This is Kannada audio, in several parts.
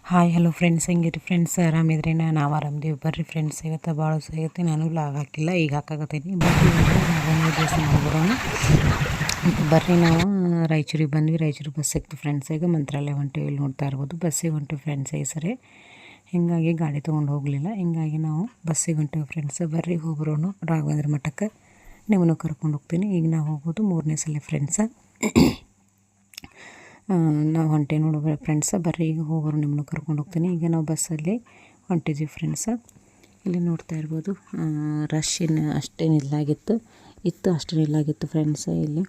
ಹಾಯ್ ಹಲೋ ಫ್ರೆಂಡ್ಸ್, ಹೆಂಗಿರಿ ಫ್ರೆಂಡ್ಸ್? ಆರಾಮಿದ್ರಿ? ನಾವು ಆರಾಮಿದ್ದೀವಿ. ಬರ್ರಿ ಫ್ರೆಂಡ್ಸ್, ಇವತ್ತು ಭಾಳ ಸಿಗುತ್ತೆ. ನಾನು ಲಾಗ್ ಹಾಕಿಲ್ಲ, ಈಗ ಹಾಕಾಕತ್ತೀನಿ. ಬರ್ರಿ ರಾಘವೇಂದ್ರ ದೇವಸ್ಥಾನ ಬರೋಣ. ಬರ್ರಿ, ನಾವು ರಾಯಚೂರಿಗೆ ಬಂದ್ವಿ. ರಾಯಚೂರಿಗೆ ಬಸ್ ಸಿಕ್ತು ಫ್ರೆಂಡ್ಸ್. ಈಗ ಮಂತ್ರಾಲಯ ಹೊಂಟಿವಿ. ಇಲ್ಲಿ ನೋಡ್ತಾ ಇರ್ಬೋದು, ಬಸ್ಸಿಗೆ ಹೊಂಟಿವಿ ಫ್ರೆಂಡ್ಸ್. ಈ ಸರಿ ಹೀಗಾಗಿ ಗಾಡಿ ತೊಗೊಂಡು ಹೋಗಲಿಲ್ಲ, ಹಿಂಗಾಗಿ ನಾವು ಬಸ್ಸಿಗೆ ಹೊಂಟಿವಿ ಫ್ರೆಂಡ್ಸ್. ಬರ್ರಿ ಹೋಗ್ಬರೋಣ ರಾಘವೇಂದ್ರ ಮಠಕ್ಕೆ. ನಿಮ್ಮನ್ನು ಕರ್ಕೊಂಡು ಹೋಗ್ತೀನಿ. ಈಗ ನಾವು ಹೋಗೋದು 3ನೇ ಸಲ ಫ್ರೆಂಡ್ಸ. ನಾವು ಹೊಂಟೆ ನೋಡುವ ಫ್ರೆಂಡ್ಸ. ಬರ್ರಿ ಈಗ ಹೋಗೋರು, ನಿಮ್ಮನ್ನು ಕರ್ಕೊಂಡು ಹೋಗ್ತೀನಿ. ಈಗ ನಾವು ಬಸ್ಸಲ್ಲಿ ಹೊಂಟಿದ್ವಿ ಫ್ರೆಂಡ್ಸ. ಇಲ್ಲಿ ನೋಡ್ತಾ ಇರ್ಬೋದು, ರಶ್ ಅಷ್ಟೇನಿಲ್ಲಾಗಿತ್ತು, ಅಷ್ಟೇನಿಲ್ಲಾಗಿತ್ತು ಫ್ರೆಂಡ್ಸ. ಇಲ್ಲಿ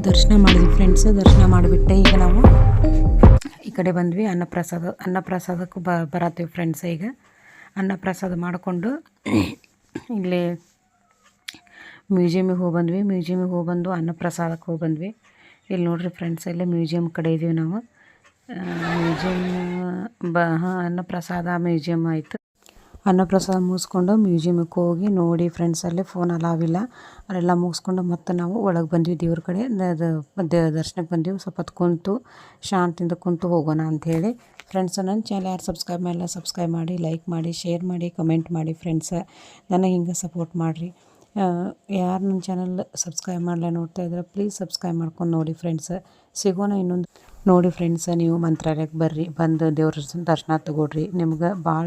ದರ್ಶನ ಮಾಡಿದ್ವಿ ಫ್ರೆಂಡ್ಸ್. ದರ್ಶನ ಮಾಡಿಬಿಟ್ಟೆ ಈಗ ನಾವು ಈ ಕಡೆ ಬಂದ್ವಿ. ಅನ್ನಪ್ರಸಾದಕ್ಕೂ ಬರತ್ತೀವಿ ಫ್ರೆಂಡ್ಸ್. ಈಗ ಅನ್ನಪ್ರಸಾದ ಮಾಡಿಕೊಂಡು ಇಲ್ಲಿ ಮ್ಯೂಸಿಯಮಿಗೆ ಹೋಗ್ಬಂದ್ವಿ. ಮ್ಯೂಸಿಯಮಿಗೆ ಹೋಗ್ಬಂದು ಅನ್ನಪ್ರಸಾದಕ್ಕೆ ಹೋಗ್ಬಂದ್ವಿ. ಇಲ್ಲಿ ನೋಡಿರಿ ಫ್ರೆಂಡ್ಸ್, ಇಲ್ಲೇ ಮ್ಯೂಸಿಯಮ್ ಕಡೆ ಇದ್ದೀವಿ ನಾವು. ಮ್ಯೂಸಿಯಮ್ ಅನ್ನಪ್ರಸಾದ ಮ್ಯೂಸಿಯಮ್ ಆಯಿತು. ಅನ್ನಪ್ರಸಾದ ಮುಗಿಸ್ಕೊಂಡು ಮ್ಯೂಸಿಯಮಿಗೆ ಹೋಗಿ ನೋಡಿ ಫ್ರೆಂಡ್ಸ್. ಅಲ್ಲಿ ಫೋನ್ ಅಲಾವಿಲ್ಲ, ಅಲ್ಲೆಲ್ಲ ಮುಗಿಸ್ಕೊಂಡು ಮತ್ತೆ ನಾವು ಒಳಗೆ ಬಂದ್ವಿ. ದೇವ್ರ ಕಡೆ ದರ್ಶನಕ್ಕೆ ಬಂದೀವಿ. ಸ್ವಲ್ಪ ಹೊತ್ತು ಕುಂತು ಶಾಂತಿಯಿಂದ ಕುಂತು ಹೋಗೋಣ ಅಂಥೇಳಿ ಫ್ರೆಂಡ್ಸ್. ನನ್ನ ಚಾನಲ್ ಯಾರು ಸಬ್ಸ್ಕ್ರೈಬ್ ಮಾಡಿಲ್ಲ, ಸಬ್ಸ್ಕ್ರೈಬ್ ಮಾಡಿ, ಲೈಕ್ ಮಾಡಿ, ಶೇರ್ ಮಾಡಿ, ಕಮೆಂಟ್ ಮಾಡಿ ಫ್ರೆಂಡ್ಸ. ನನಗೆ ಹಿಂಗೆ ಸಪೋರ್ಟ್ ಮಾಡಿರಿ. ಯಾರು ನನ್ನ ಚಾನಲ್ ಸಬ್ಸ್ಕ್ರೈಬ್ ಮಾಡಲ್ಲ ನೋಡ್ತಾ ಇದ್ರೆ ಪ್ಲೀಸ್ ಸಬ್ಸ್ಕ್ರೈಬ್ ಮಾಡ್ಕೊಂಡು ನೋಡಿ ಫ್ರೆಂಡ್ಸ. ಸಿಗೋಣ ಇನ್ನೊಂದು. ನೋಡಿ ಫ್ರೆಂಡ್ಸ, ನೀವು ಮಂತ್ರಾಲಯಕ್ಕೆ ಬರ್ರಿ, ಬಂದು ದೇವ್ರ ದರ್ಶನ ತಗೊಳ್ರಿ. ನಿಮ್ಗೆ ಭಾಳ